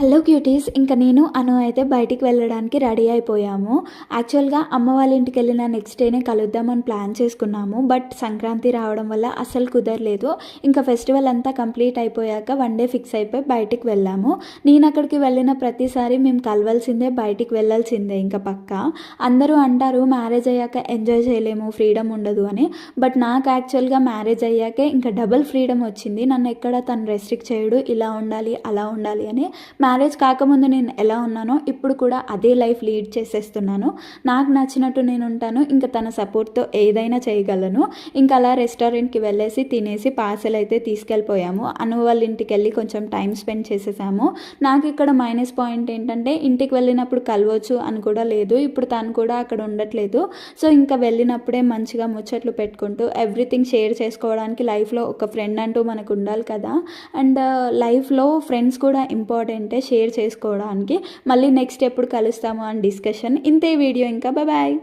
Hello cuties. ఇంకా నేను అను అయితే బయటికి వెళ్ళడానికి రెడీ అయిపోయాము. యాక్చువల్‌గా అమ్మ వాళ్ళ ఇంటికెళ్ళిన నెక్స్ట్ డేనే కలుద్దామని ప్లాన్ చేసుకున్నాము. బట్ సంక్రాంతి రావడం వల్ల అస్సలు కుదరలేదు. ఇంకా ఫెస్టివల్ అంతా కంప్లీట్ అయిపోయాక వన్ డే ఫిక్స్ అయిపోయి బయటికి వెళ్ళాము. నేను అక్కడికి వెళ్ళిన ప్రతిసారి మేము కలవాల్సిందే, బయటికి వెళ్ళాల్సిందే ఇంకా పక్కా. అందరూ అంటారు మ్యారేజ్ అయ్యాక ఎంజాయ్ చేయలేము, ఫ్రీడమ్ ఉండదు అని. బట్ నాకు యాక్చువల్‌గా మ్యారేజ్ అయ్యాకే ఇంకా డబుల్ ఫ్రీడమ్ వచ్చింది. నన్ను ఎక్కడ తను రెస్ట్రిక్ట్ చేయడు, ఇలా ఉండాలి, అలా ఉండాలి అని. మ్యారేజ్ కాకముందు నేను ఎలా ఉన్నానో ఇప్పుడు కూడా అదే లైఫ్ లీడ్ చేసేస్తున్నాను. నాకు నచ్చినట్టు నేను ఉంటాను. ఇంకా తన సపోర్ట్‌తో ఏదైనా చేయగలను. ఇంకా అలా రెస్టారెంట్‌కి వెళ్ళేసి తినేసి పార్సెల్ అయితే తీసుకెళ్ళిపోయాము. అను వాళ్ళ ఇంటికెళ్ళి కొంచెం టైం స్పెండ్ చేసేసాము. నాకు ఇక్కడ మైనస్ పాయింట్ ఏంటంటే ఇంటికి వెళ్ళినప్పుడు కలవచ్చు అని కూడా లేదు. ఇప్పుడు తను కూడా అక్కడ ఉండట్లేదు. సో ఇంకా వెళ్ళినప్పుడే మంచిగా ముచ్చట్లు పెట్టుకుంటూ ఎవ్రీథింగ్ షేర్ చేసుకోవడానికి లైఫ్‌లో ఒక ఫ్రెండ్ అంటూ మనకు ఉండాలి కదా! అండ్ లైఫ్‌లో ఫ్రెండ్స్ కూడా ఇంపార్టెంటే షేర్ చేసుకోవడానికి. మళ్ళీ నెక్స్ట్ ఎప్పుడు కలుస్తాము అని డిస్కషన్. ఇంతే వీడియో. ఇంకా బాయ్.